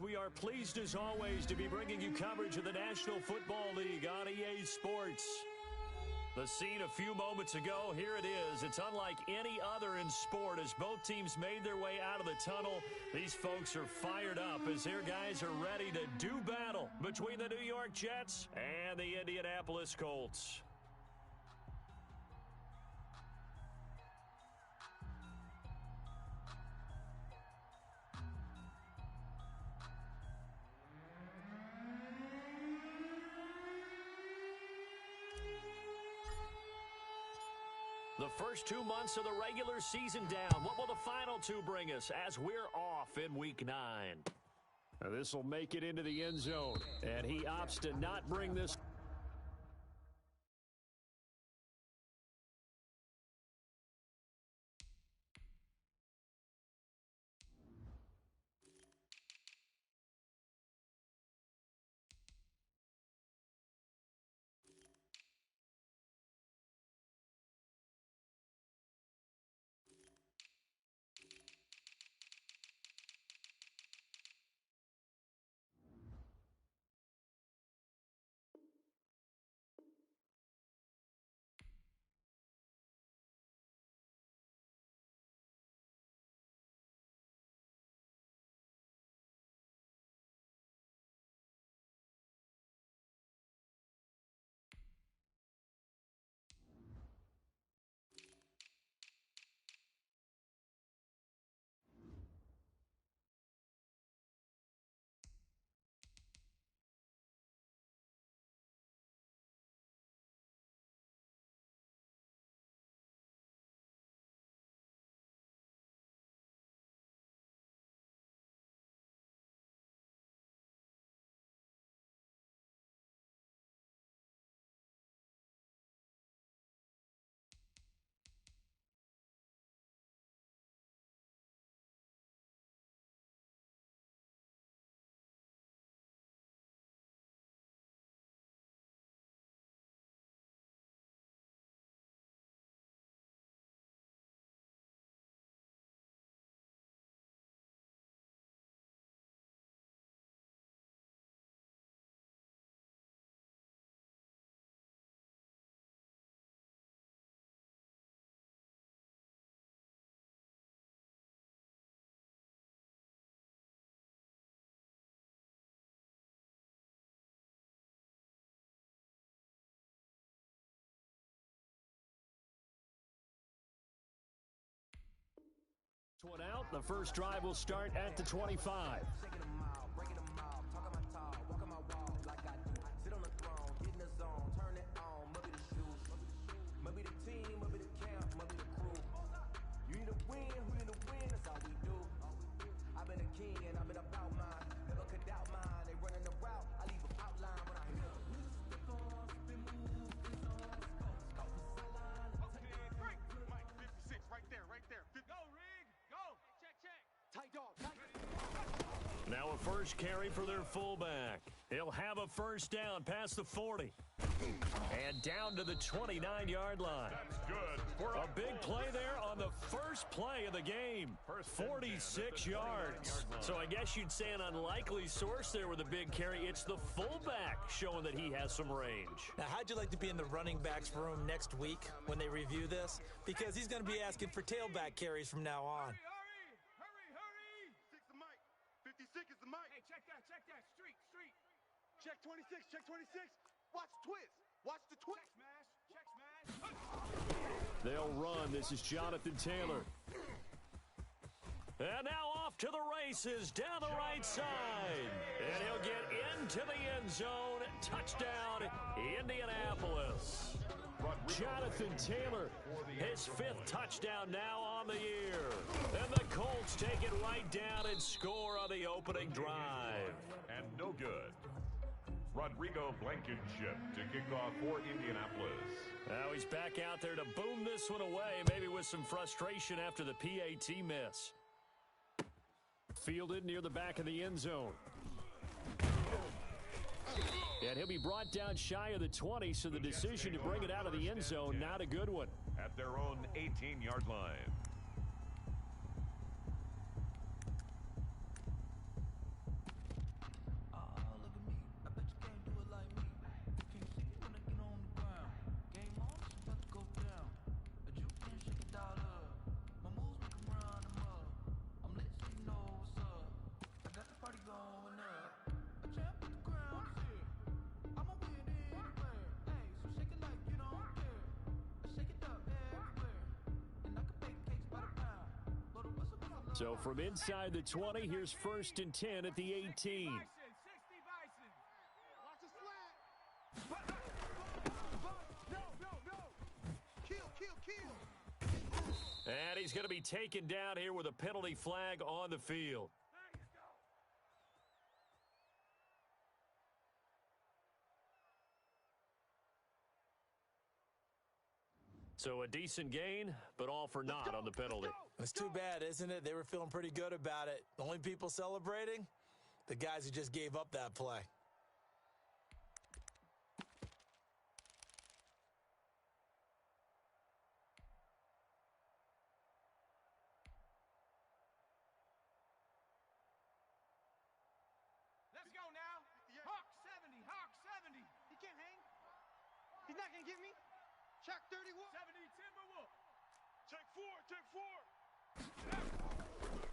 We are pleased as always to be bringing you coverage of the National Football League on EA Sports. The scene a few moments ago, here it is. It's unlike any other in sport as both teams made their way out of the tunnel. These folks are fired up as their guys are ready to do battle between the New York Jets and the Indianapolis Colts. The first 2 months of the regular season down. What will the final two bring us as we're off in Week 9? This will make it into the end zone, and he opts to not bring this. One out. The first drive will start at the 25. Now a first carry for their fullback. He'll have a first down past the 40. And down to the 29-yard line. That's good. A big play there on the first play of the game. 46 yards. So I guess you'd say an unlikely source there with a big carry. It's the fullback showing that he has some range. Now, how'd you like to be in the running backs room next week when they review this? Because he's going to be asking for tailback carries from now on. Hurry! 6 the mic. 56 is the mic. Hey, check that. Street. Check 26. Watch the twist. Watch the twist. Check smash. They'll run. This is Jonathan Taylor. And now off to the races down the right side. And he'll get into the end zone. Touchdown, Indianapolis. Jonathan Taylor, his 5th touchdown now on the year. And the Colts take it right down and score on the opening drive. And no good. Rodrigo Blankenship to kick off for Indianapolis. Now he's back out there to boom this one away, maybe with some frustration after the PAT miss. Fielded near the back of the end zone. And he'll be brought down shy of the 20, so the decision to bring it out of the end zone, not a good one. At their own 18-yard line. So from inside the 20, here's 1st and 10 at the 18. 60 Bison. Watch the slant. No. Kill. And he's going to be taken down here with a penalty flag on the field. So a decent gain, but all for naught on the penalty. It's too bad, isn't it? They were feeling pretty good about it. The only people celebrating? The guys who just gave up that play. Let's go now. Hawk 70. He can't hang. He's not going to get me. Check 31. 70 Timberwolf. Check 4.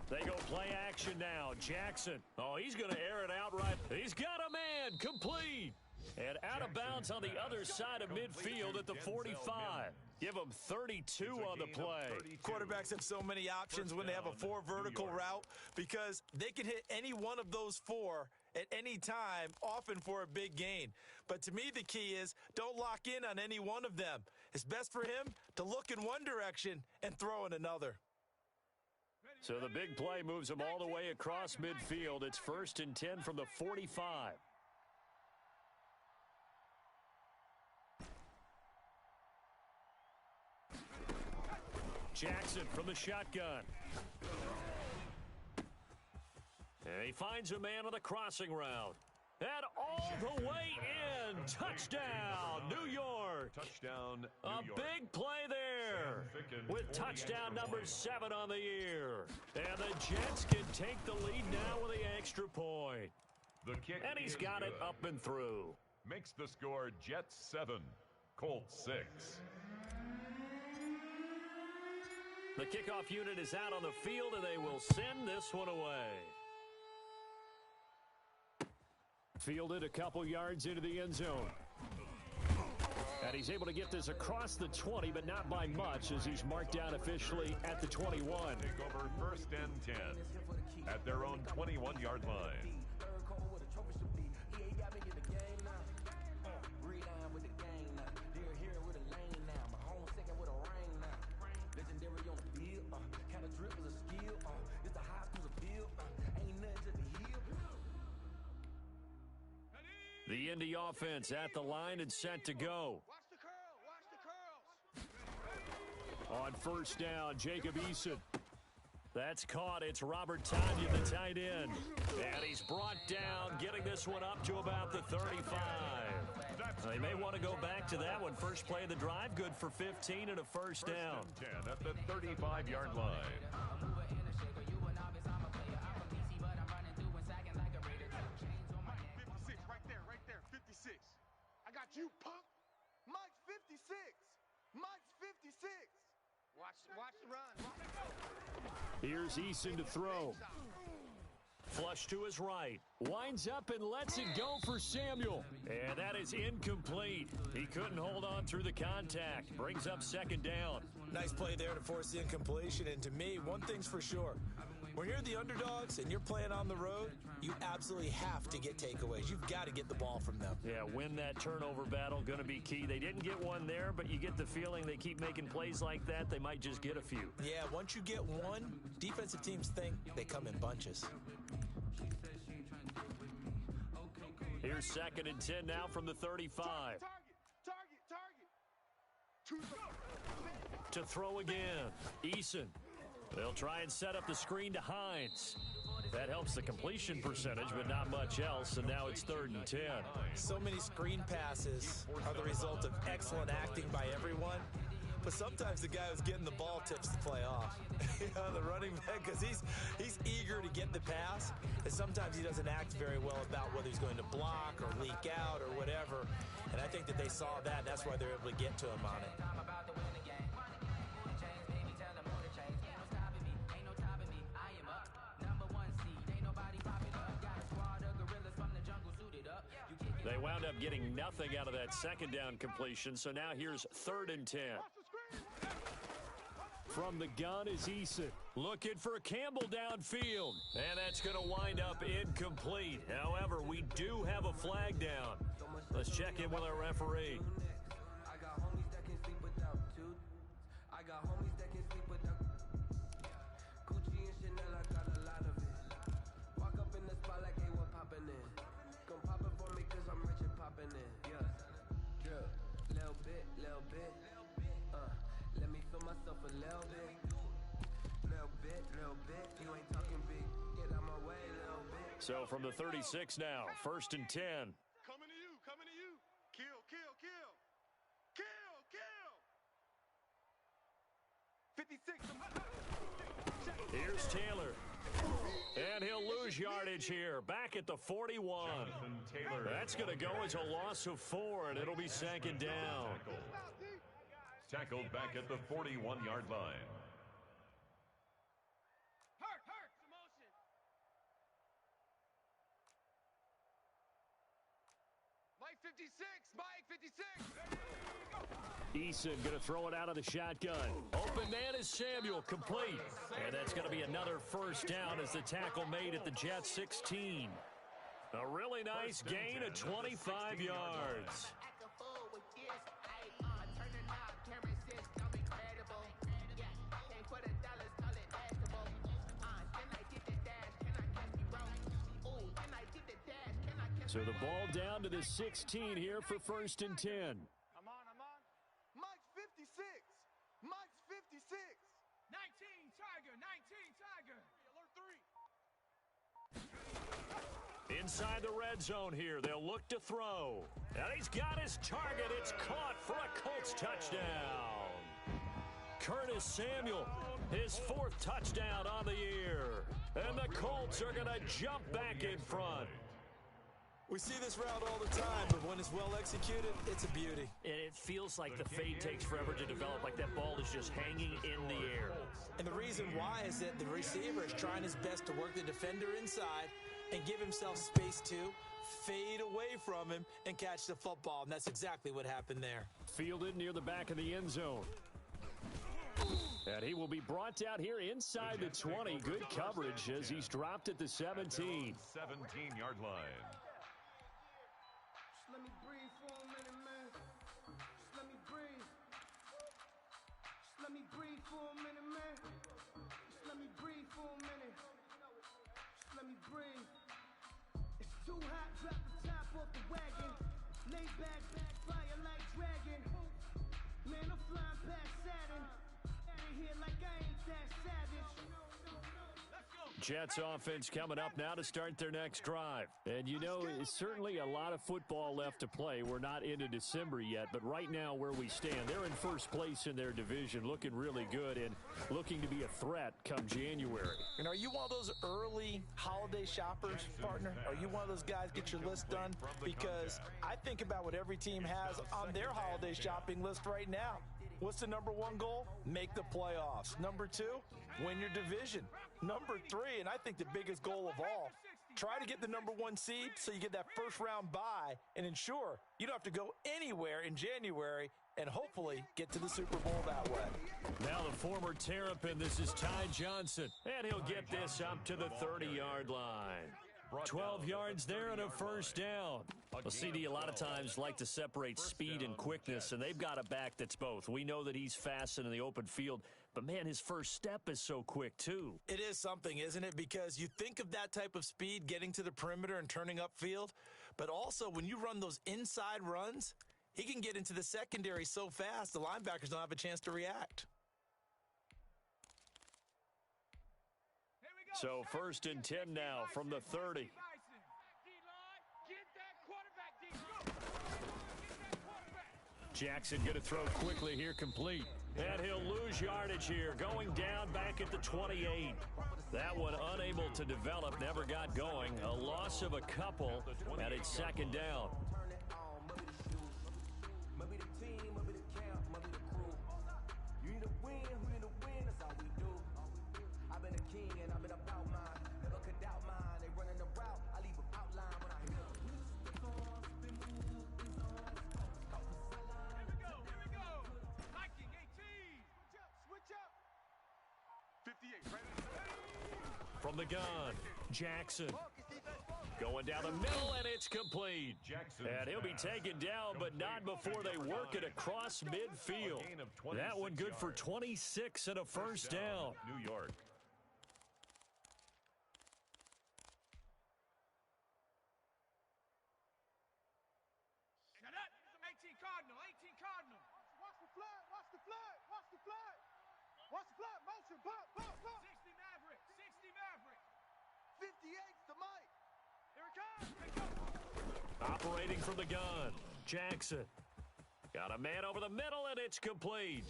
They go play action now. Jackson. Oh, he's going to air it out right. He's got a man. Complete. And out of bounds on the other side of midfield at the 45. Give him 32 on the play. Quarterbacks have so many options when they have a 4 vertical route because they can hit any one of those 4 at any time, often for a big gain. But to me, the key is don't lock in on any one of them. It's best for him to look in one direction and throw in another. So the big play moves him all the way across midfield. It's 1st and 10 from the 45. Jackson from the shotgun. And he finds a man on the crossing route. And all the way in. Touchdown, New York. Touchdown, New A York. big play there with touchdown number 7 on the year. And the Jets can take the lead now with the extra point. The kick And he's is got it good. up and through. Makes the score Jets 7, Colts 6. The kickoff unit is out on the field, and they will send this one away. Fielded a couple yards into the end zone. And he's able to get this across the 20, but not by much, as he's marked down officially at the 21. Take over 1st and 10 at their own 21-yard line. The Indy offense at the line and set to go. Watch the curl. On 1st down, Jacob Eason. That's caught. It's Robert Tanya, the tight end. And he's brought down, getting this one up to about the 35. They may want to go back to that one. First play of the drive, good for 15 and a 1st down. 10 at the 35-yard line. 56, right there, 56. I got you, punk. Mike's 56. Mike's 56. Watch the run. Here's Eason to throw. Flush to his right. Winds up and lets it go for Samuel. And that is incomplete. He couldn't hold on through the contact. Brings up 2nd down. Nice play there to force the incompletion. And to me, one thing's for sure. When you're the underdogs and you're playing on the road, you absolutely have to get takeaways. You've got to get the ball from them. Yeah, win that turnover battle, going to be key. They didn't get one there, but you get the feeling they keep making plays like that, they might just get a few. Yeah, once you get one, defensive teams think they come in bunches. Here's 2nd and 10 now from the 35. Target. To throw again. Eason. They'll try and set up the screen to Hines. That helps the completion percentage, but not much else, and now it's 3rd and 10. So many screen passes are the result of excellent acting by everyone, but sometimes the guy who's getting the ball tips the play off. The running back, because he's eager to get the pass, and sometimes he doesn't act very well about whether he's going to block or leak out or whatever, and I think that they saw that, and that's why they're able to get to him on it. They wound up getting nothing out of that second down completion, so now here's 3rd and 10. From the gun is Eason. Looking for Campbell downfield. And that's going to wind up incomplete. However, we do have a flag down. Let's check in with our referee. I got homies that can sleep without two. I got homies that can sleep without Gucci and Chanel, I got a lot of it. Walk up in the spot like they were popping in. Come pop it for me cause I'm rich and popping in. Yeah. Drip. Little bit. Let me feel myself a little bit. Little bit. You ain't talking big. Get out my way, little bit. So from the 36 now, 1st and 10. Coming to you. Kill. 56. Here's Taylor. And he'll lose yardage here. Back at the 41. That's going to go as a loss of 4, and it'll be 2nd down. Tackled back at the 41-yard line. Hurt. Motion. Mike 56. Eason going to throw it out of the shotgun. Open man is Samuel, complete. And that's going to be another 1st down as the tackle made at the Jets 16. A really nice gain of 25 yards. So the ball down to the 16 here for 1st and 10. I'm on. Mike's 56. 19 Tiger. Alert 3. Inside the red zone here, they'll look to throw. And he's got his target. It's caught for a Colts touchdown. Curtis Samuel, his 4th touchdown on the year. And the Colts are going to jump back in front. We see this route all the time, but when it's well executed, it's a beauty. And it feels like the fade takes forever to develop, like that ball is just hanging in the air. And the reason why is that the receiver is trying his best to work the defender inside and give himself space to fade away from him and catch the football, and that's exactly what happened there. Fielded near the back of the end zone. And he will be brought down here inside the 20. Good coverage as he's dropped at the 17. 17-yard line. Just let me breathe for a minute, man. Just let me breathe. Just let me breathe for a minute, man. Just let me breathe for a minute. Just let me breathe. It's too hot, drop the top off the wagon. Lay back, fire like dragon. Man, I'm flying past Saturn. Out of here like I ain't that savage. Jets offense coming up now to start their next drive. And you know, it's certainly a lot of football left to play. We're not into December yet, but right now where we stand, they're in first place in their division, looking really good and looking to be a threat come January. And are you one of those early holiday shoppers, partner? Are you one of those guys get your list done? Because I think about what every team has on their holiday shopping list right now. What's the number one goal? Make the playoffs. Number two, win your division. Number three, and I think the biggest goal of all, try to get the number one seed so you get that first round bye and ensure you don't have to go anywhere in January and hopefully get to the Super Bowl that way. Now the former Terrapin, this is Ty Johnson, and he'll get this up to the 30-yard line. 12 yards there and a first down. Well, CD a lot of times like to separate speed and quickness, and they've got a back that's both. We know that he's fast in the open field, but, man, his first step is so quick, too. It is something, isn't it? Because you think of that type of speed getting to the perimeter and turning upfield, but also when you run those inside runs, he can get into the secondary so fast the linebackers don't have a chance to react. So 1st and 10 now from the 30. Jackson going to throw quickly here, complete. And he'll lose yardage here, going down back at the 28. That one unable to develop, never got going. A loss of a couple, and it's 2nd down. From the gun, Jackson going down the middle, and it's complete. And he'll be taken down, but not before they work it across midfield. That one good for 26 and a first down. New York. Watch the flag, watch the flag, watch the flag. Watch the flag, motion, pop, pop, pop. 60 Maverick, 60 Maverick. 58's the mic. Here it comes, here it comes. Operating from the gun, Jackson. Got a man over the middle, and it's complete.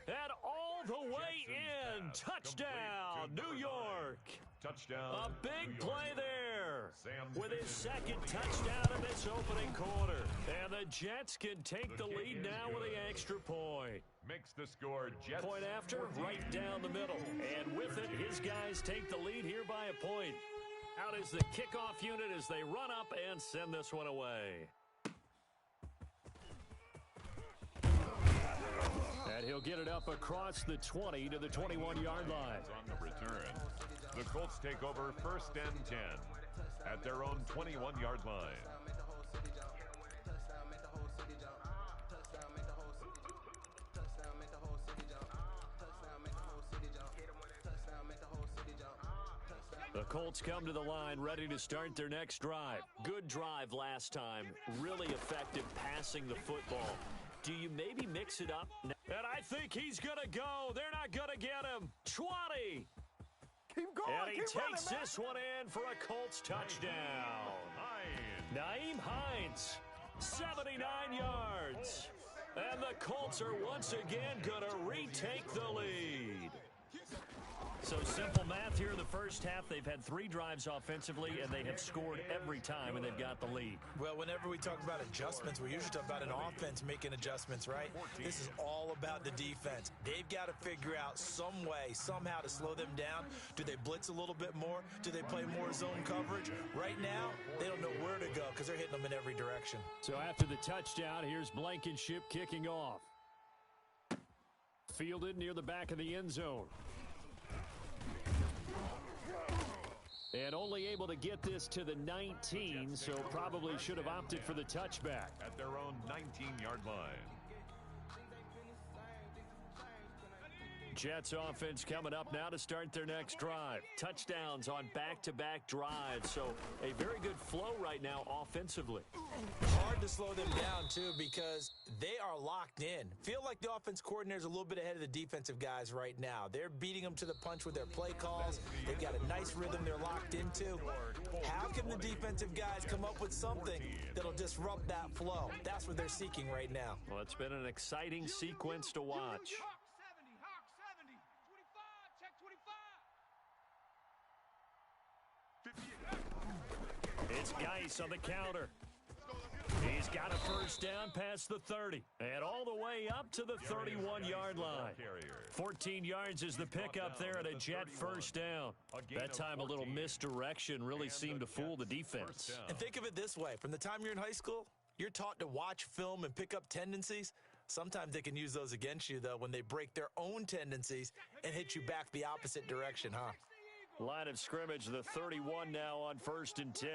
And all the way in. Touchdown, New York. Touchdown. A big play there with his 2nd touchdown in this opening quarter. And the Jets can take the lead now with the extra point. Makes the score Jets. Point after, right down the middle. And with it, his guys take the lead here by a point. Out is the kickoff unit as they run up and send this one away. And he'll get it up across the 20 to the 21-yard line. On the return, the Colts take over 1st and 10 at their own 21-yard line. The Colts come to the line ready to start their next drive. Good drive last time. Really effective passing the football. Do you maybe mix it up? And I think he's going to go. They're not going to get him. 20. Keep going, And he keep takes running, this one in for a Colts touchdown. Nyheim Hines, 79 yards. And the Colts are once again going to retake the lead. So simple math here in the first half. They've had 3 drives offensively, and they have scored every time, and they've got the lead. Well, whenever we talk about adjustments, we usually talk about an offense making adjustments, right? This is all about the defense. They've got to figure out some way, somehow to slow them down. Do they blitz a little bit more? Do they play more zone coverage? Right now, they don't know where to go because they're hitting them in every direction. So after the touchdown, here's Blankenship kicking off. Fielded near the back of the end zone. And only able to get this to the 19, so probably should have opted for the touchback. At their own 19-yard line. Jets offense coming up now to start their next drive. Touchdowns on back-to-back drives, so a very good flow right now offensively. Hard to slow them down, too, because they are locked in. Feel like the offense coordinator is a little bit ahead of the defensive guys right now. They're beating them to the punch with their play calls. They've got a nice rhythm they're locked into. How can the defensive guys come up with something that'll disrupt that flow? That's what they're seeking right now. Well, it's been an exciting sequence to watch. Hawk 70, 25, check 25. It's Geis on the counter. He's got a first down past the 30 and all the way up to the 31-yard line. 14 yards is the pickup there at a Jet first down. That time a little misdirection really seemed to fool the defense. And think of it this way. From the time you're in high school, you're taught to watch film and pick up tendencies. Sometimes they can use those against you, though, when they break their own tendencies and hit you back the opposite direction, huh? Line of scrimmage, the 31 now on 1st and 10.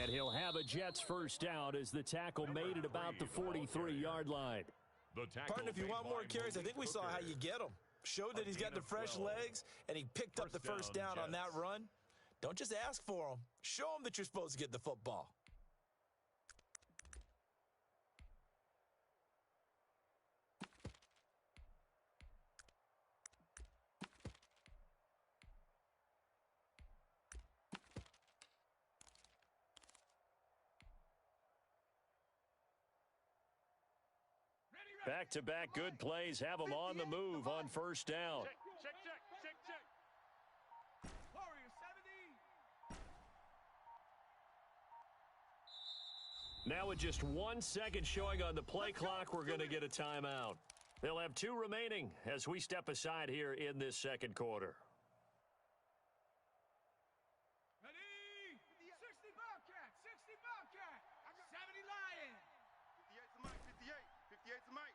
And he'll have a Jets first down as the tackle made at about the 43-yard line. Partner, if you want more carries, I think we saw how you get them. Showed that he's got the fresh legs, and he picked up the first down on that run. Don't just ask for them. Show them that you're supposed to get the football. Back-to-back good plays have them on the move on first down. Check. Warrior 70. Now with just 1 second showing on the play clock, we're going to get a timeout. They'll have 2 remaining as we step aside here in this second quarter. Ready? 60 Bobcat, 60 Bobcat, 70 Lion. 58's the mic.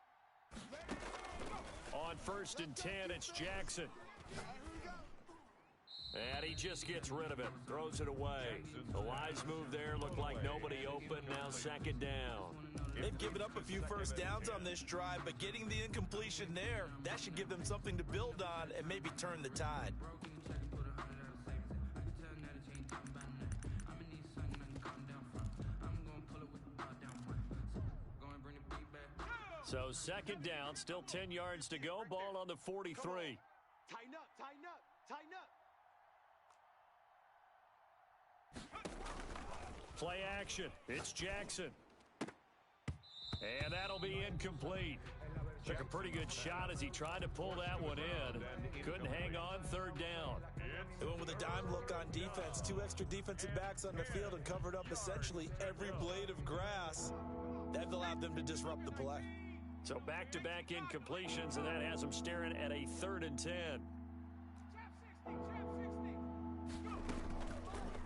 On first and 10, it's Jackson. And he just gets rid of it, throws it away. The wise move there, looked like nobody open, now second down. They've given up a few first downs on this drive, but getting the incompletion there, that should give them something to build on and maybe turn the tide. So second down, still 10 yards to go, ball on the 43. Tighten up. Play action, it's Jackson. And that'll be incomplete. Took a pretty good shot as he tried to pull that one in. Couldn't hang on, third down. They went with a dime look on defense. 2 extra defensive backs on the field and covered up essentially every blade of grass. That allowed them to disrupt the play. So back-to-back incompletions, and that has them staring at a 3rd and 10.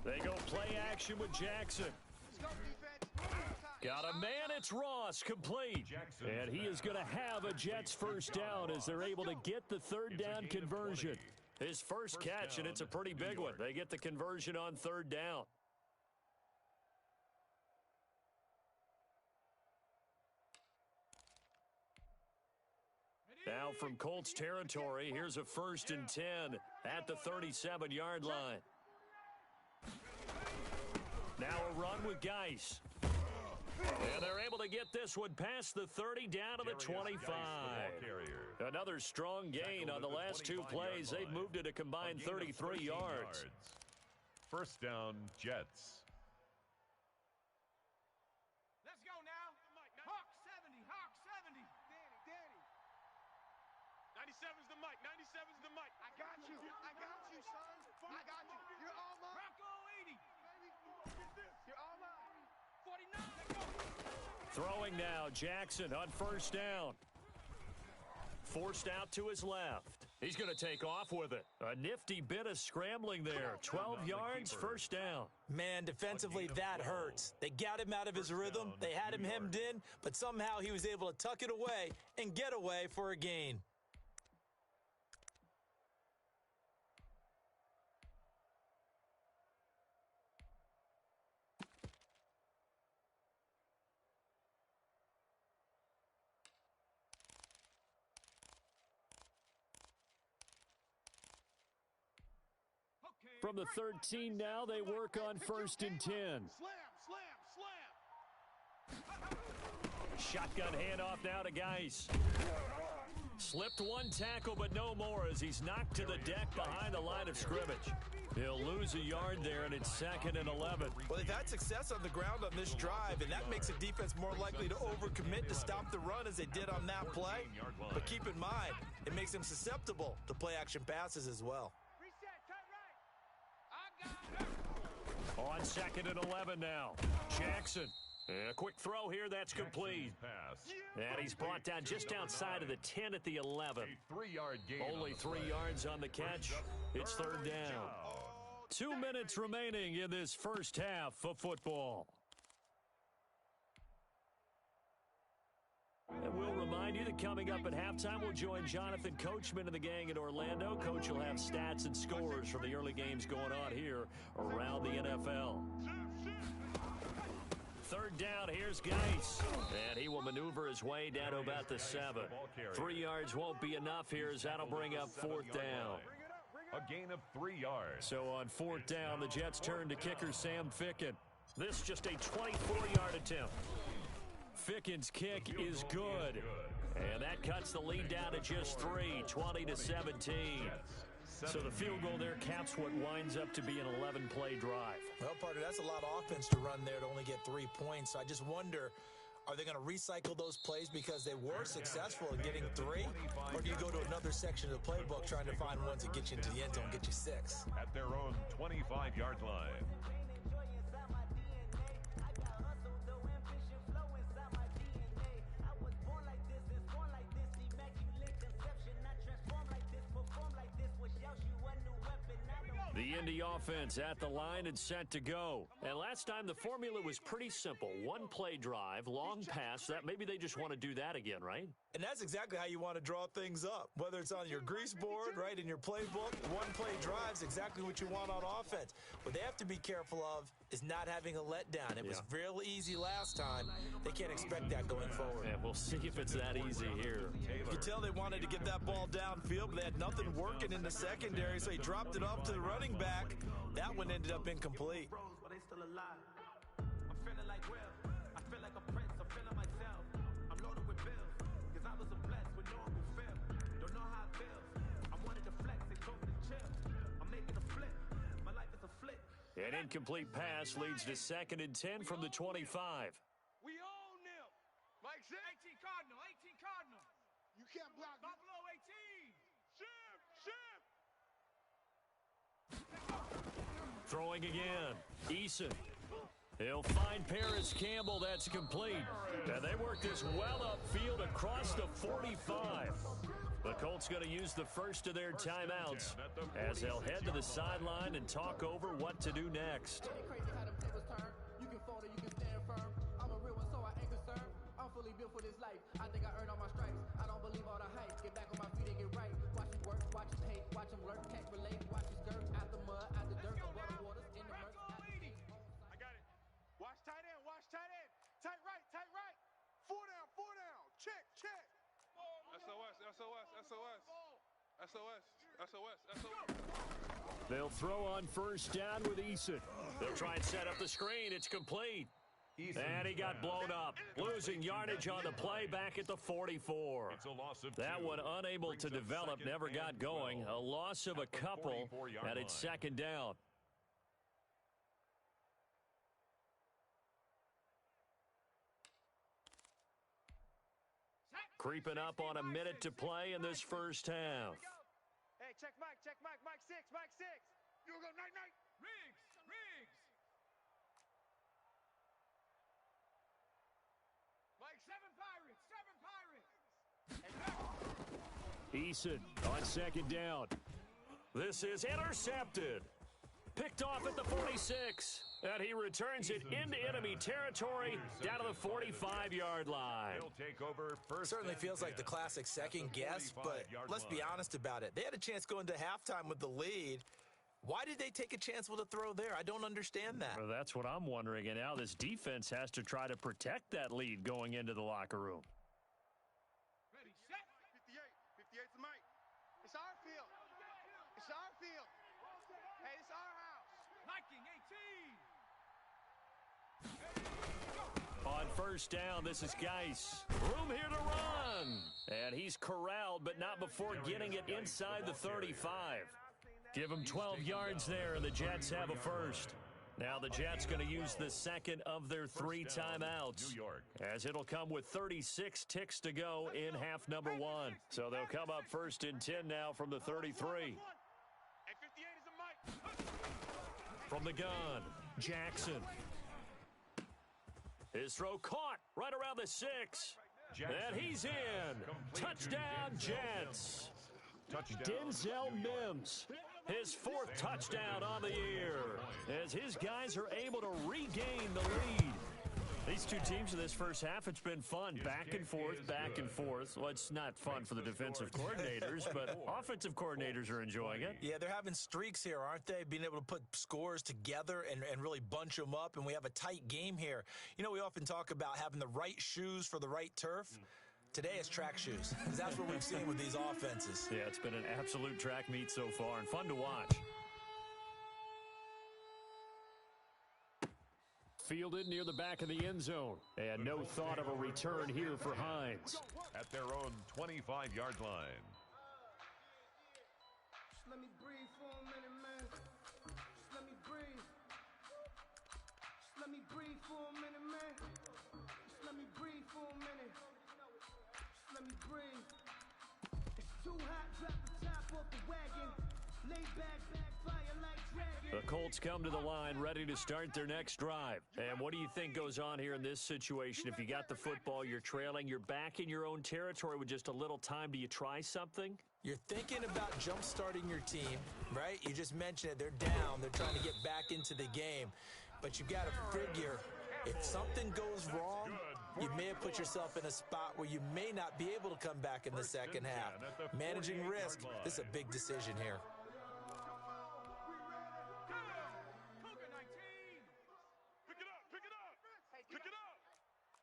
They go play action with Jackson. Got a man, it's Ross, complete. And he is going to have a Jets first down as they're able to get the 3rd down conversion. His first catch, and it's a pretty big one. They get the conversion on 3rd down. Now from Colts territory, here's a 1st and 10 at the 37-yard line. Now a run with Geis. And they're able to get this one past the 30 down to the 25. Another strong gain on the last 2 plays. They've moved it a combined 33 yards. First down, Jets. Let's go now. Hawk 70. Danny. 97's the mic. I got you, son. I got you. You're all mine. Rocco 80. You're all mine. 49. Throwing now, Jackson on first down. Forced out to his left. He's going to take off with it. A nifty bit of scrambling there. 12 yards, first down. Man, defensively, that hurts. They got him out of his rhythm. They had him hemmed in, but somehow he was able to tuck it away and get away for a gain. From the 13 now, they work on first and 10. Shotgun handoff now to Geis. Slipped one tackle, but no more as he's knocked to the deck behind the line of scrimmage. He'll lose a yard there, and it's 2nd and 11. Well, they've had success on the ground on this drive, and that makes a defense more likely to overcommit to stop the run as they did on that play. But keep in mind, it makes them susceptible to play-action passes as well. On 2nd and 11 now. Jackson. A quick throw here, that's complete. And he's brought down just outside of the 10 at the 11. A 3-yard gain. Only 3 yards on the catch. It's 3rd down. 2 minutes remaining in this first half of football. And we'll remind you that coming up at halftime, we'll join Jonathan Coachman and the gang in Orlando. Coach will have stats and scores from the early games going on here around the NFL. 3rd down, here's Geis. And he will maneuver his way down to about the 7. 3 yards won't be enough here as that'll bring up 4th down. A gain of 3 yards. So on 4th down, the Jets turn to kicker Sam Ficken. This just a 24-yard attempt. Ficken's kick is good. And that cuts the lead down to just 3, 20-17. So the field goal there caps what winds up to be an 11-play drive. Well, partner, that's a lot of offense to run there to only get 3 points. So I just wonder, Are they going to recycle those plays because they were successful in getting 3? Or do you go to another section of the playbook trying to find ones that get you into the end zone, get you 6? At their own 25-yard line. The Indy offense at the line and set to go. And last time the formula was pretty simple. One play drive, long pass. That maybe they just want to do that again, right? And that's exactly how you want to draw things up. Whether it's on your grease board, right, in your playbook, one play drive's exactly what you want on offense. What they have to be careful of is not having a letdown. It was real easy last time. They can't expect that going forward. And we'll see if it's that easy here. You could tell they wanted to get that ball downfield, but they had nothing working in the secondary, so he dropped it off to the running back. That one ended up incomplete. But they still alive. I'm feeling like Will. I feel like a prince. I'm feeling myself. I'm loaded with bills. Cause I was a blessed with no one will fail. Don't know how it feels. I wanted to flex and go to chill. I'm making a flip. My life is a flip. An incomplete pass leads to 2nd and 10 from the 25. We own them. Mike said. 18 Cardinal. 18 Cardinal. You can't block me. Buffalo 18. Ship. Throwing again. Eason. He'll find Paris Campbell. That's complete. And they work this well upfield across the 45. The Colts going to use the first of their timeouts as they'll head to the sideline and talk over what to do next. Crazy how them tables turn. You can fold or you can stand firm. I'm a real one, so I ain't concerned. I'm fully built for this life. I think I earned all my stripes. I don't believe all the hype. Get back on my feet and get right. Watch him work, watch him hate, watch him lurk, can't relate. Watch his skirt out the mud, out the dirt, above the waters, in the murk. I got it. Watch tight end. Watch tight end. Tight right. Tight right. 4 down. 4 down. Check. SOS. They'll throw on first down with Eason. They'll try and set up the screen. It's complete. And he got blown up, losing yardage on the play back at the 44. It's a loss of That 2. one unable to Brings up develop, 2nd never and got going. 12 A loss of a at the couple, 44-yard and it's line. 2nd down. Creeping up on a minute to play in this first half. Hey, check Mike. Mike 6. You go night. Riggs. Mike 7 Pirates. Eason on 2nd down. This is intercepted. Picked off at the 46. And he returns it into enemy territory down to the 45-yard line. He'll take over first. Certainly feels like the classic second guess, but let's be honest about it. They had a chance going to halftime with the lead. Why did they take a chance with a throw there? I don't understand that. Well, that's what I'm wondering. And now this defense has to try to protect that lead going into the locker room. Ready, set. 58's the Mike. It's our field. Hey, it's our house. Liking 18. On first down, this is Geis. Room here to run. And he's corralled, but not before getting it inside the 35. Give him 12 yards there, and the Jets have a first. Now the Jets going to use the second of their 3 timeouts, as it'll come with 36 ticks to go in half number 1. So they'll come up first and 10 now from the 33. Hey, 58 is a Mike. From the gun, Jackson. His throw caught right around the 6. And he's in. Touchdown, Jets. Denzel Mims, his 4th touchdown on the year, as his guys are able to regain the lead. These two teams in this first half, it's been fun. Back and forth. Well, it's not fun for the defensive coordinators, but offensive coordinators are enjoying it. Yeah, they're having streaks here, aren't they? Being able to put scores together and really bunch them up, and we have a tight game here. You know, we often talk about having the right shoes for the right turf. Today it's track shoes. That's what we've seen with these offenses. Yeah, it's been an absolute track meet so far and fun to watch. Fielded near the back of the end zone. And no thought of a return here for Hines. At their own 25-yard line. Just let me breathe for a minute, man. Just let me breathe. Just let me breathe for a minute, man. Just let me breathe Too hot, drop the top off the wagon. Lay back, fire like dragon. The Colts come to the line ready to start their next drive. And what do you think goes on here in this situation? If you got the football, you're trailing, you're back in your own territory with just a little time. Do you try something? You're thinking about jump-starting your team, right? You just mentioned it. They're down. They're trying to get back into the game. But you've got to figure if something goes wrong, you may have put yourself in a spot where you may not be able to come back in the second half. Managing risk, this is a big decision here.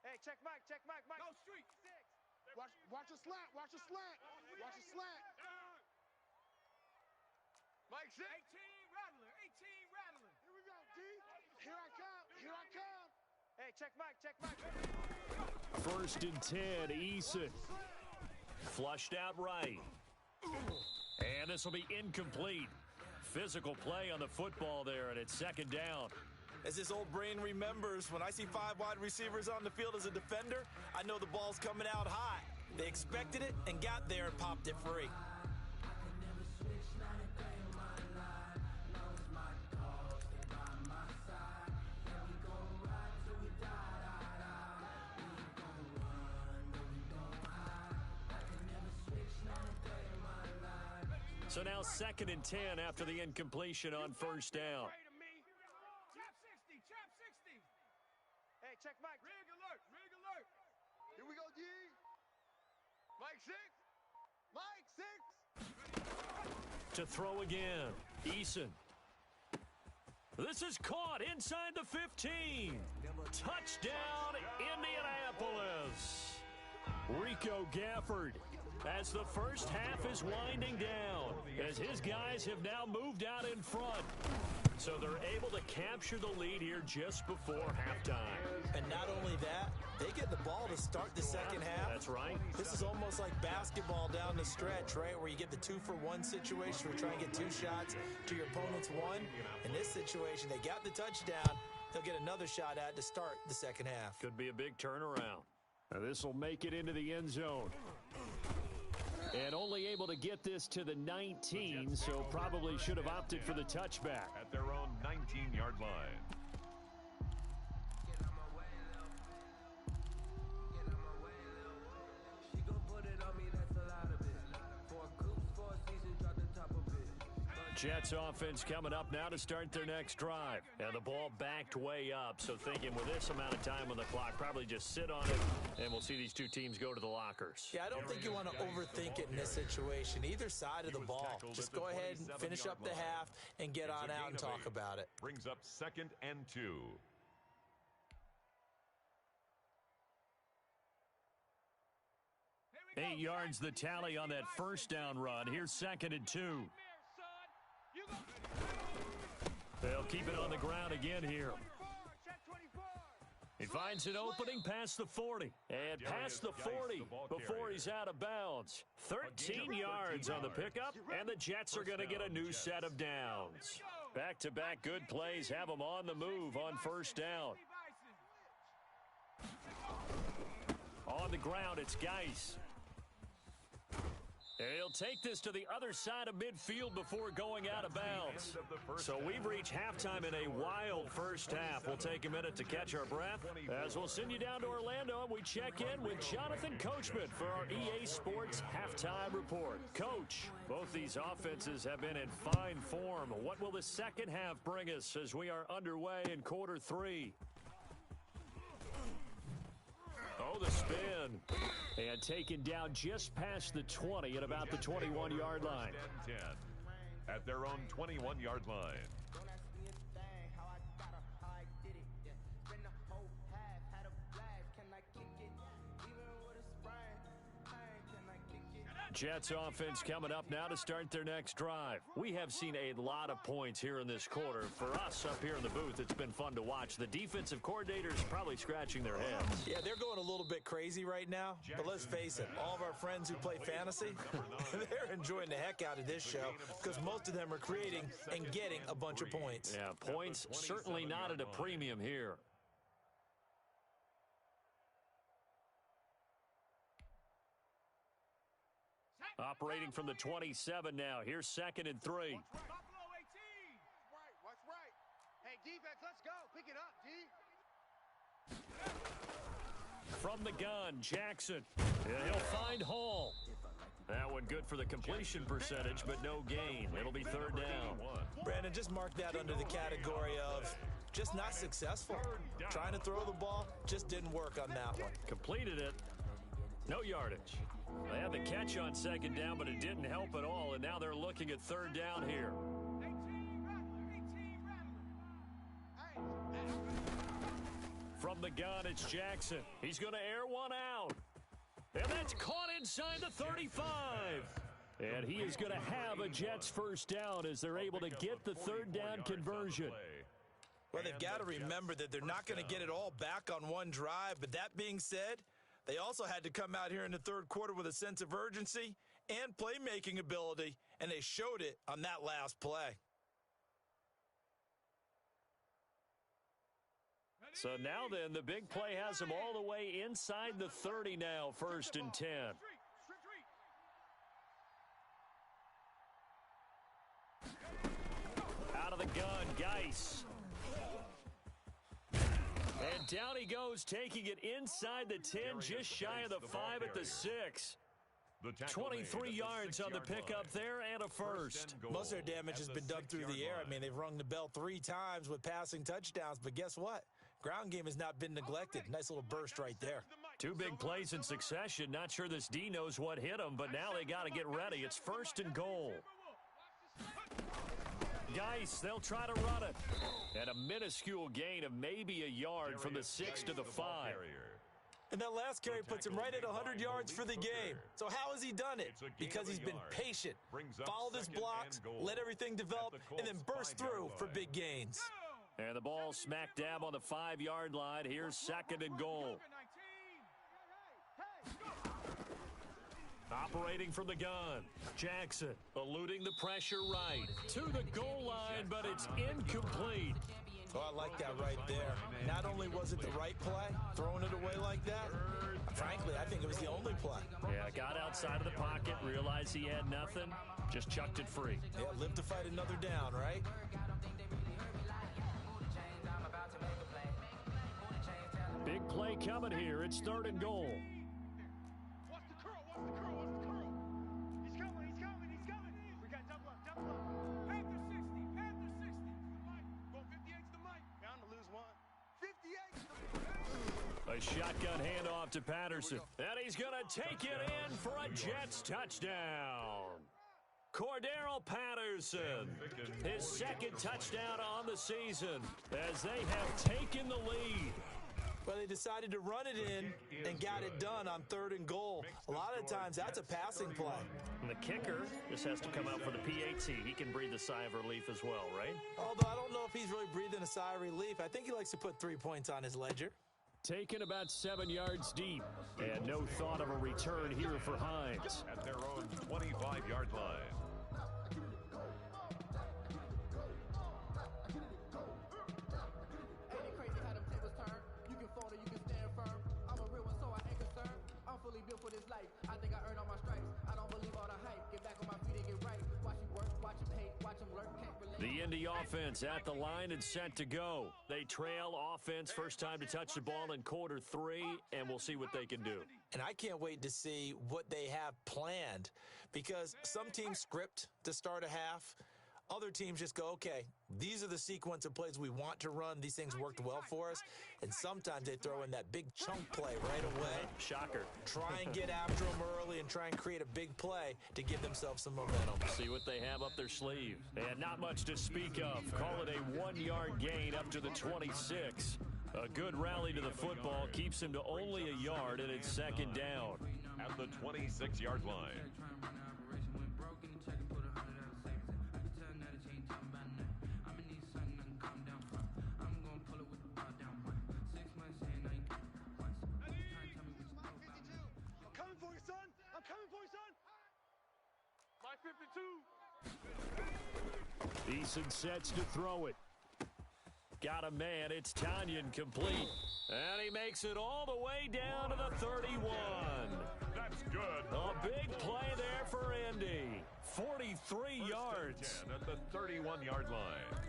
Hey, check Mike. Go street. 6. Watch a slant. Watch a slant. Mike 6. 18 rattler. Here we go, D. Here I come. Hey, check Mike. First and 10, Eason. Flushed out right. And this will be incomplete. Physical play on the football there, and it's second down. As this old brain remembers, when I see 5 wide receivers on the field as a defender, I know the ball's coming out high. They expected it and got there and popped it free. So now second and 10 after the incompletion on first down. Trap 60. Hey, check Mike. Rig alert. Here we go, D. Mike 6. To throw again, Eason. This is caught inside the 15. Touchdown, Indianapolis. Rico Gafford, as the first half is winding down, as his guys have now moved out in front. So they're able to capture the lead here just before halftime. And not only that, they get the ball to start the second half. That's right. This is almost like basketball down the stretch, right, where you get the 2-for-1 situation where you try and get 2 shots to your opponent's 1. In this situation, they got the touchdown. They'll get another shot at to start the second half. Could be a big turnaround. Now this will make it into the end zone. And only able to get this to the 19, so probably should have opted for the touchback. At their own 19-yard line. Jets offense coming up now to start their next drive. And the ball backed way up, so thinking with this amount of time on the clock, probably just sit on it, and we'll see these two teams go to the lockers. Yeah, I don't think you want to overthink it in this situation. Either side of the ball. Just go ahead and finish up the half and get on out and talk about it. Brings up 2nd and 2. 8 yards the tally on that first down run. Here's 2nd and 2. They'll keep it on the ground again here. He finds an opening past the 40. And past the 40 before he's out of bounds. 13 yards on the pickup, and the Jets are going to get a new set of downs. Back-to-back good plays have them on the move on first down. On the ground, it's Geis. He'll take this to the other side of midfield before going out of bounds. So we've reached halftime in a wild first half. We'll take a minute to catch our breath as we'll send you down to Orlando and we check in with Jonathan Coachman for our EA Sports Halftime Report. Coach, both these offenses have been in fine form. What will the second half bring us as we are underway in quarter 3? Oh, the spin. And taken down just past the 20 at about the 21-yard line. 10 at their own 21-yard line. Don't ask me a thing, how I got her, how I did it. Yeah. Spend the whole half, had a blast, can I kick it? Even with a sprain, can I kick it? Jets offense coming up now to start their next drive. We have seen a lot of points here in this quarter. For us up here in the booth, it's been fun to watch. The defensive coordinators probably scratching their heads. Yeah, they're going a little bit crazy right now, but let's face it, all of our friends who play fantasy, they're enjoying the heck out of this show because most of them are creating and getting a bunch of points. Yeah, points certainly not at a premium here. Operating from the 27 now. Here's 2nd and 3. Buffalo 18. Watch right. Hey, defense, let's go. Pick it up, D. From the gun, Jackson. Yeah, he'll find Hall. That one good for the completion percentage, but no gain. It'll be 3rd down. Brandon, just mark that under the category of just not successful. Trying to throw the ball, just didn't work on that one. Completed it. No yardage. They had the catch on 2nd down, but it didn't help at all, and now they're looking at 3rd down here. From the gun, it's Jackson. He's going to air one out. And that's caught inside the 35. And he is going to have a Jets 1st down as they're able to get the 3rd down conversion. Well, they've got to remember that they're not going to get it all back on one drive. But that being said, they also had to come out here in the 3rd quarter with a sense of urgency and playmaking ability, and they showed it on that last play. So now then, the big play has them all the way inside the 30 now, 1st and 10. Out of the gun, Geis. And down he goes, taking it inside the 10, just shy of the 5 at the 6. 23 yards on the pickup there and a 1st. Most of their damage has been done through the air. I mean, they've rung the bell 3 times with passing touchdowns, but guess what? Ground game has not been neglected. Nice little burst right there. 2 big plays in succession. Not sure this D knows what hit him, but now they got to get ready. It's 1st and goal. Geis, they'll try to run it. And a minuscule gain of maybe a yard from the 6 to the 5. And that last carry puts him right at 100 yards for the game. So how has he done it? Because he's been patient, followed his blocks, let everything develop, and then burst through for big gains. And the ball smack dab on the 5-yard line. Here's 2nd and goal. Operating from the gun, Jackson eluding the pressure right to the goal line, but it's incomplete. Oh, I like that right there. Not only was it the right play, throwing it away like that, frankly, I think it was the only play. Yeah, got outside of the pocket, realized he had nothing, just chucked it free. Yeah, live to fight another down, right? Big play coming here. It's 3rd and goal. Watch the curl, watch the curl, watch the curl. He's coming. We got double up. Panther 60, Panther 60. Go 58 to the mic. Bound to lose one. 58 to the mic. A shotgun handoff to Patterson. And he's going to take it in for a Jets touchdown. Cordero Patterson, his 2nd touchdown on the season as they have taken the lead. Well, they decided to run it in and got it done on 3rd and goal. A lot of times, that's a passing play. And the kicker just has to come out for the PAT. He can breathe a sigh of relief as well, right? Although I don't know if he's really breathing a sigh of relief. I think he likes to put 3 points on his ledger. Taken about 7 yards deep. And no thought of a return here for Hines. At their own 25-yard line. For this life, I think I earned all my stripes. I don't believe all the hype. Get back on my feet and get right. Watch him work, watch him hate, watch him lurk. Can't relate. The Indy offense at the line and set to go. They trail offense, first time to touch the ball in quarter 3, and we'll see what they can do. And I can't wait to see what they have planned, because some teams script to start a half. Other teams just go, okay, these are the sequence of plays we want to run. These things worked well for us. And sometimes they throw in that big chunk play right away. Shocker. Try and get after them early and try and create a big play to give themselves some momentum. See what they have up their sleeve. And not much to speak of. Call it a 1-yard gain up to the 26. A good rally to the football keeps him to only a yard, and it's 2nd down. At the 26-yard line. Eason sets to throw it. Got a man. It's Tanyan complete. And he makes it all the way down to the 31. That's good. A big play there for Indy. 43 yards. At the 31-yard line.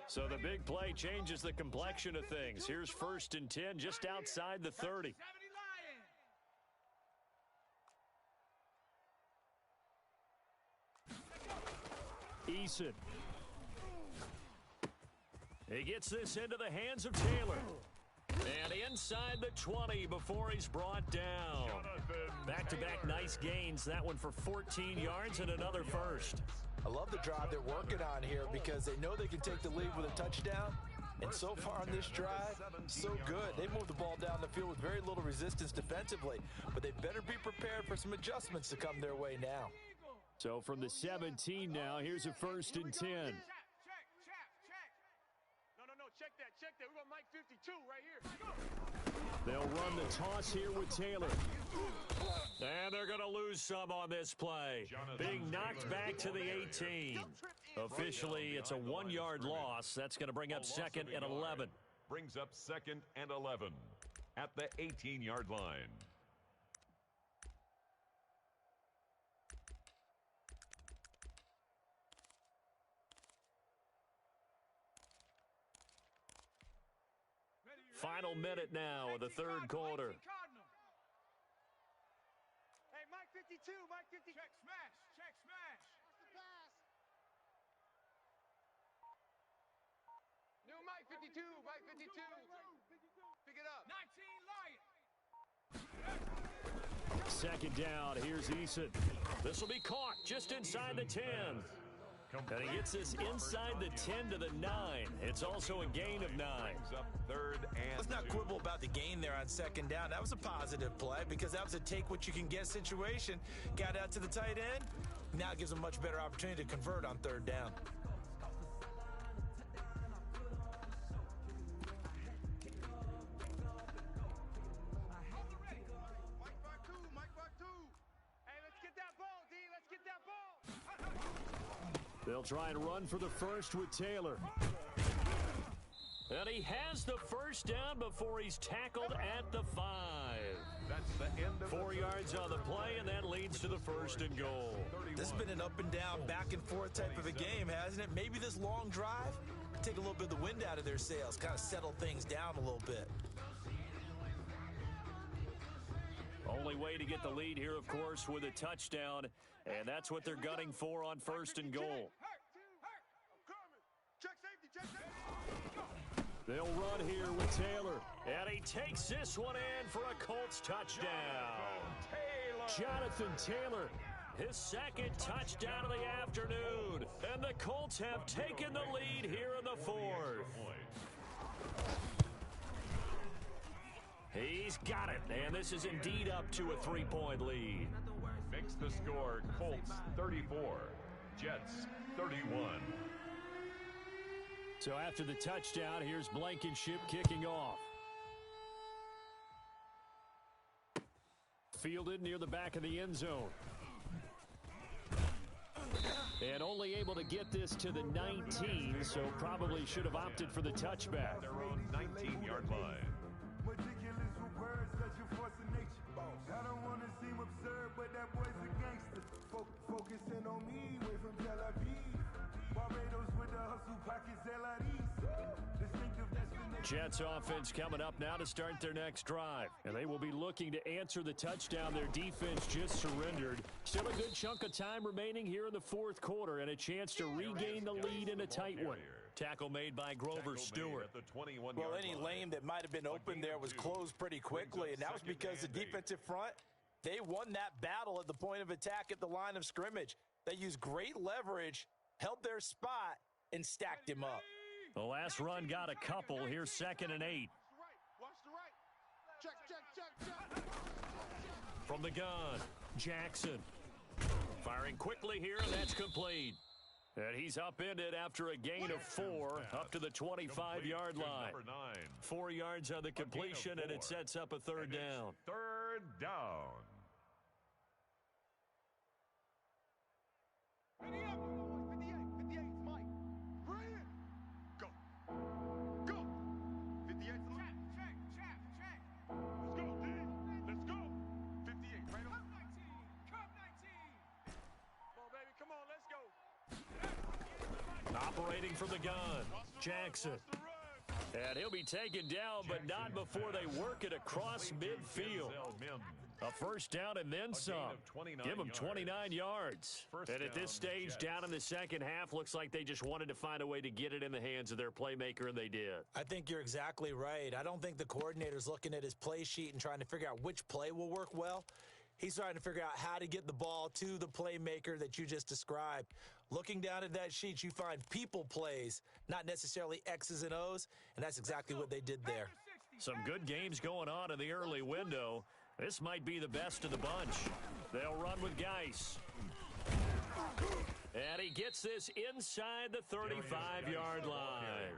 So the big play changes the complexion of things. Here's 1st and 10 just outside the 30. Eason. He gets this into the hands of Taylor. And inside the 20 before he's brought down. Back-to-back nice gains. That one for 14 yards and another first. I love the drive they're working on here because they know they can take the lead with a touchdown. And so far on this drive, so good. They moved the ball down the field with very little resistance defensively. But they better be prepared for some adjustments to come their way now. So from the 17 now, here's a 1st and 10. Check. No, check that. We're going Mike 52 right here. They'll run the toss here with Taylor. And they're going to lose some on this play. Being knocked back to the 18. Officially, it's a 1-yard loss. That's going to bring up 2nd and 11. Brings up 2nd and 11 at the 18-yard line. Final minute now of the third quarter. Hey, Mike 52, Mike 50. Check smash. What's the pass? New Mike 52, Mike 52. Pick it up. 19 Lion. 2nd down, here's Eason. This will be caught just inside the 10. And he gets this inside the 10 to the 9. It's also a gain of 9. Let's not quibble about the gain there on 2nd down. That was a positive play because that was a take-what-you-can-get situation. Got out to the tight end. Now it gives them a much better opportunity to convert on 3rd down. They'll try and run for the first with Taylor. And he has the first down before he's tackled at the 5. That's the end of 4 yards on the play, and that leads to the 1st and goal. This has been an up-and-down, back-and-forth type of a game, hasn't it? Maybe this long drive take a little bit of the wind out of their sails, kind of settle things down a little bit. Only way to get the lead here, of course, with a touchdown, and that's what they're gunning for on 1st and goal. Check safety. They'll run here with Taylor, and he takes this one in for a Colts touchdown. Jonathan Taylor, his 2nd touchdown of the afternoon, and the Colts have taken the lead here in the 4th. He's got it, and this is indeed up to a 3-point lead. Makes the score Colts 34, Jets 31. So after the touchdown, here's Blankenship kicking off. Fielded near the back of the end zone. And only able to get this to the 19, so probably should have opted for the touchback. Their own 19-yard line. Ridiculous with words, such a force of nature. I don't want to seem absurd, but that boy's a gangster. Focusing on me, way from Tel Aviv. Barbados with the hustle pockets, distinctive destination. Jets offense coming up now to start their next drive. And they will be looking to answer the touchdown their defense just surrendered. Still a good chunk of time remaining here in the 4th quarter and a chance to regain the lead in a tight one. Tackle made by Grover Stewart. Well, any lane that might have been open there was closed pretty quickly, and that was because the defensive front, they won that battle at the point of attack at the line of scrimmage. They used great leverage, held their spot, and stacked him up. The last run got a couple. Here's 2nd and 8. Watch the right. Check. From the gun, Jackson Firing quickly here, and that's complete. And he's upended after a gain of 4 up to the 25-yard line. 4 yards on the completion, and it sets up a third down. Third down. Ready up. 58. 58 's Mike. Bring it. Go. Go. 58 's Mike. Check. Let's go, D. Let's go. 58, right on. Cup 19. Come on, baby. Come on, let's go. Operating from the gun, Jackson. And he'll be taken down, but not before they work it across midfield. A first down and then some. Give them 29 yards. And at this stage, down in the second half, looks like they just wanted to find a way to get it in the hands of their playmaker, and they did. I think you're exactly right. I don't think the coordinator's looking at his play sheet and trying to figure out which play will work well. He's trying to figure out how to get the ball to the playmaker that you just described. Looking down at that sheet, you find people plays, not necessarily X's and O's, and that's exactly what they did there. Some good games going on in the early window. This might be the best of the bunch. They'll run with Geis. And he gets this inside the 35-yard line.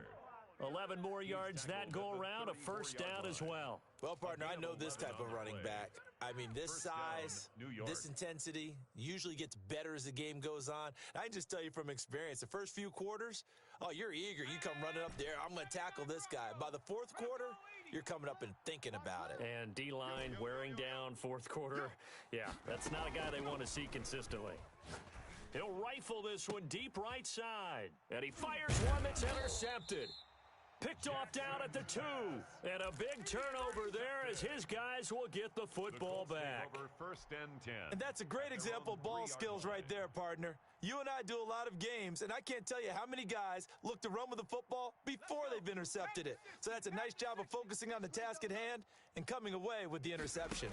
11 more yards that go around, a first down as well. Well, partner, I know this type of running back. I mean, this size, this intensity usually gets better as the game goes on. I can just tell you from experience, the first few quarters, oh, you're eager. You come running up there, I'm going to tackle this guy. By the fourth quarter, you're coming up and thinking about it. And D-line wearing down fourth quarter. Yeah, that's not a guy they want to see consistently. He'll rifle this one deep right side. And he fires one that's intercepted. Picked off down at the 2. And a big turnover there as his guys will get the football back. First and 10. And that's a great example of ball skills right there, partner. You and I do a lot of games, and I can't tell you how many guys look to run with the football before they've intercepted it. So that's a nice job of focusing on the task at hand and coming away with the interception.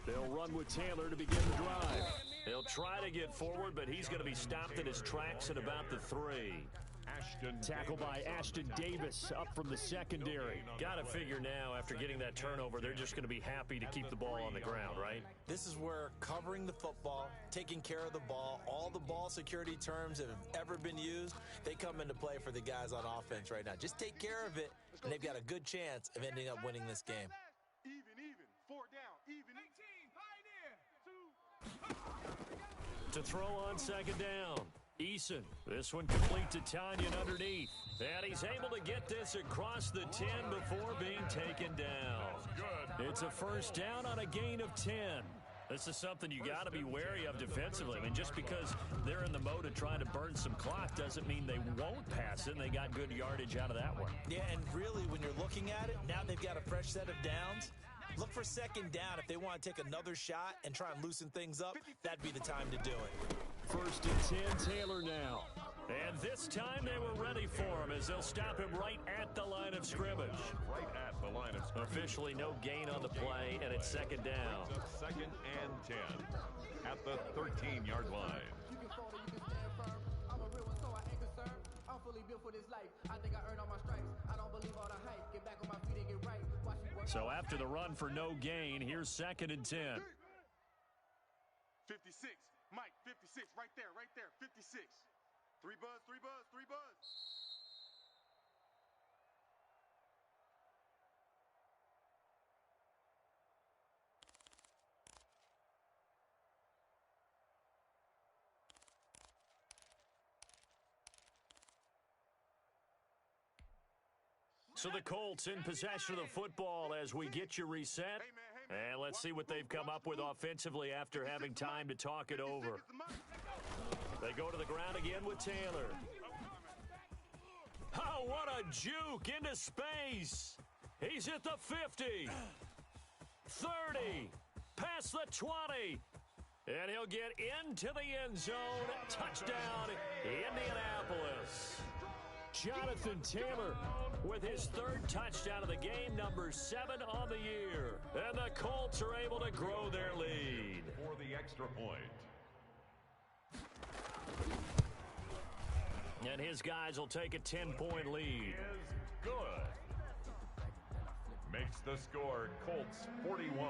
They'll run with Taylor to begin the drive. He'll try to get forward, but he's going to be stopped in his tracks at about the 3. Tackle by Ashton Davis up from the secondary. Got to figure now, after getting that turnover, they're just going to be happy to keep the ball on the ground, right? This is where covering the football, taking care of the ball, all the ball security terms that have ever been used, they come into play for the guys on offense right now. Just take care of it, and they've got a good chance of ending up winning this game. Even. 4 down. Even. 18. Pioneer. 2. To throw on second down. Eason, this one complete to Tanyan underneath. And he's able to get this across the 10 before being taken down. It's a first down on a gain of 10. This is something you got to be wary of defensively. I mean, just because they're in the mode of trying to burn some clock doesn't mean they won't pass it, and they got good yardage out of that one. Yeah, and really, when you're looking at it, now they've got a fresh set of downs. Look for second down. If they want to take another shot and try and loosen things up, that'd be the time to do it. First and 10, Taylor now. And this time they were ready for him as they'll stop him right at the line of scrimmage. Right at the line of scrimmage. Officially no gain on the play, and it's second down. Second and 10 at the 13-yard line. You can fall or you can stand firm. I'm a real one, so I ain't concerned. I'm fully built for this life. I think I earned all my stripes. I don't believe all the hype. Get back on my feet and get right. Watch me work. So after the run for no gain, here's second and 10. 56. Mike, 56. Right there. 56. 3 buzz. So the Colts in possession of the football as we get you reset. And let's see what they've come up with offensively after having time to talk it over. They go to the ground again with Taylor. Oh, what a juke into space. He's at the 50. 30. Past the 20. And he'll get into the end zone. Touchdown, Indianapolis. Jonathan Taylor with his third touchdown of the game, number 7 on the year. And the Colts are able to grow their lead. For the extra point. And his guys will take a 10-point lead. Is good. Makes the score Colts 41,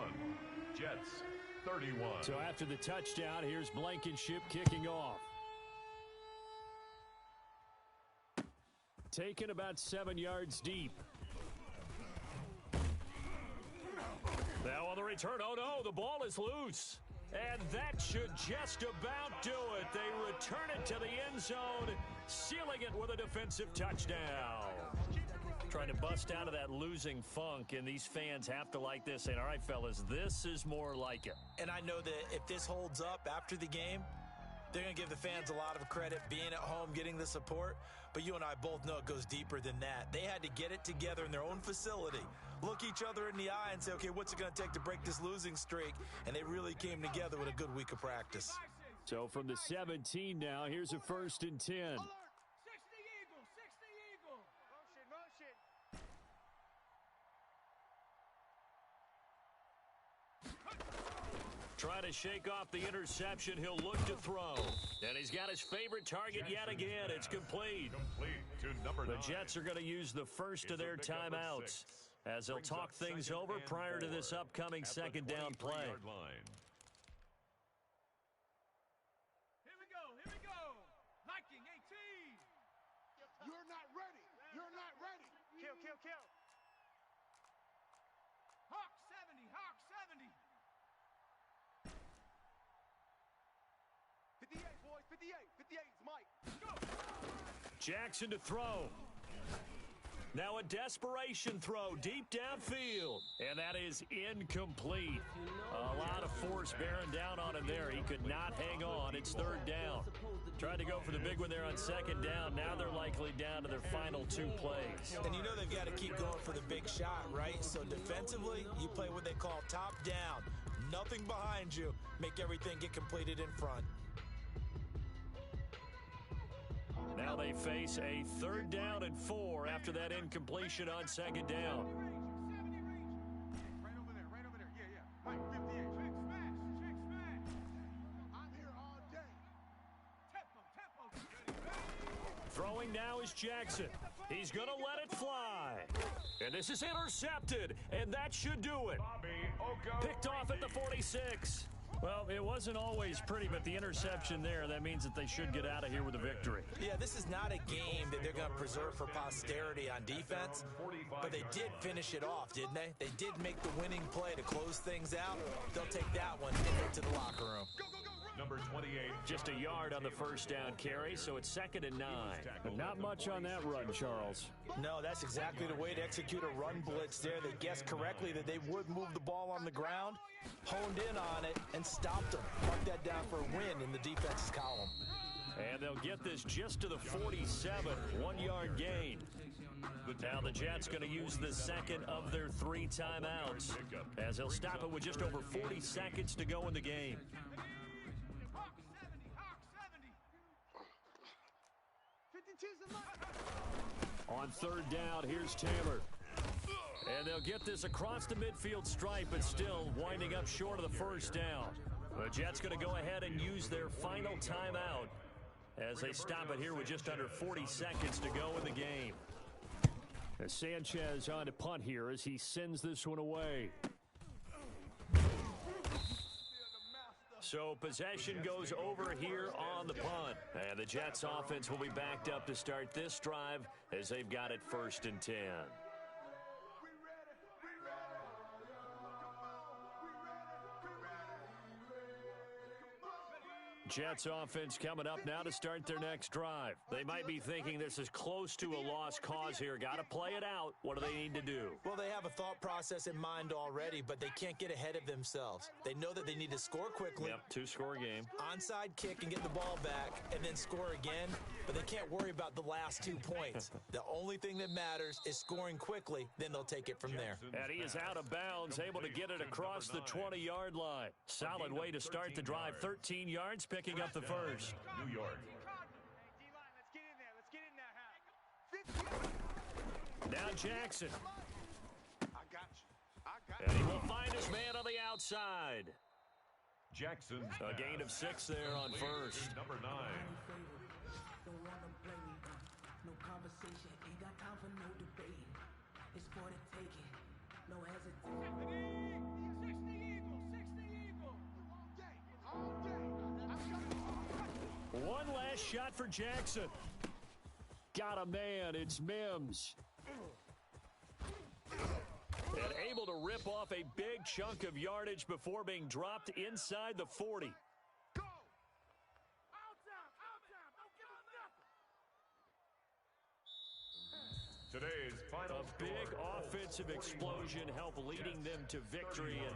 Jets 31. So after the touchdown, here's Blankenship kicking off. Taken about 7 yards deep. Now on the return, oh no, the ball is loose. And that should just about do it. They return it to the end zone, sealing it with a defensive touchdown. Trying to bust out of that losing funk, and these fans have to like this, saying, all right, fellas, this is more like it. And I know that if this holds up after the game, they're going to give the fans a lot of credit being at home, getting the support. But you and I both know it goes deeper than that. They had to get it together in their own facility, look each other in the eye and say, okay, what's it going to take to break this losing streak? And they really came together with a good week of practice. So from the 17 now, here's a 1st and 10. Alert! 60 Eagle! 60 Eagle! Motion, motion. Trying to shake off the interception. He'll look to throw. And he's got his favorite target yet again. It's complete. Complete to number 9. The Jets are going to use the first of their timeouts as they'll talk things over prior to this upcoming second down play. Here we go, here we go. Hiking 18. You're not ready. You're not ready. Kill, kill, kill. Hawk 70, Hawk 70. 58, boys, 58. 58 is Mike. Go. Jackson to throw. Now a desperation throw deep downfield. And that is incomplete. A lot of force bearing down on him there. He could not hang on. It's 3rd down. Tried to go for the big one there on 2nd down. Now they're likely down to their final 2 plays. And you know they've got to keep going for the big shot, right? So defensively, you play what they call top down. Nothing behind you. Make everything get completed in front. Now they face a 3rd down and 4 after that incompletion on 2nd down. Right over there, yeah, yeah. Mike, 58. Trick smash. I'm here all day. Tempo. Throwing now is Jackson. He's going to let it fly. And this is intercepted, and that should do it. Picked off at the 46. Well, it wasn't always pretty, but the interception there, that means that they should get out of here with a victory. Yeah, this is not a game that they're going to preserve for posterity on defense, but they did finish it off, didn't they? They did make the winning play to close things out. They'll take that one into the locker room. Number 28. Just a yard on the 1st down carry, so it's 2nd and 9. But not much on that run, Charles. No, that's exactly the way to execute a run blitz there. They guessed correctly that they would move the ball on the ground, honed in on it, and stopped them. Mark that down for a win in the defense's column. And they'll get this just to the 47, 1-yard gain. Now the Jets going to use the 2nd of their 3 timeouts as they'll stop it with just over 40 seconds to go in the game. Hawk 70, Hawk 70. 52's the mark. On 3rd down, here's Taylor. And they'll get this across the midfield stripe, but still winding up short of the 1st down. The Jets going to go ahead and use their final timeout as they stop it here with just under 40 seconds to go in the game. As Sanchez on to punt here as he sends this one away. So possession goes over here on the punt. And the Jets offense will be backed up to start this drive as they've got it 1st and 10. Jets offense coming up now to start their next drive. They might be thinking this is close to a lost cause here. Got to play it out. What do they need to do? Well, they have a thought process in mind already, but they can't get ahead of themselves. They know that they need to score quickly. Yep, 2-score game. Onside kick and get the ball back and then score again, but they can't worry about the last 2 points. The only thing that matters is scoring quickly, then they'll take it from there. And he is out of bounds, able to get it across the 20-yard line. Solid way to start the drive. 13 yards, picking up the first. New York. D-line, let's get in there. Let's get in there, Hal. Now Jackson. I got you. And he will find his man on the outside. Jackson. A gain of 6 there on first. Number 9. Don't wanna play me, no conversation, ain't got time for no debate. It's for the taking, no hesitation. 60 Eagle, 60 Eagle. One last shot for Jackson. Got a man. It's Mims. And able to rip off a big chunk of yardage before being dropped inside the 40. Go! Out time! Don't give him nothing! Today's final A big score, offensive explosion helped leading them to victory. And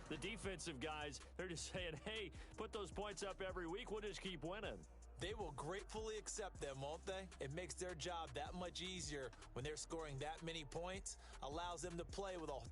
the defensive guys, they're just saying, hey, put those points up every week. We'll just keep winning. They will gratefully accept them, won't they? It makes their job that much easier when they're scoring that many points, allows them to play with a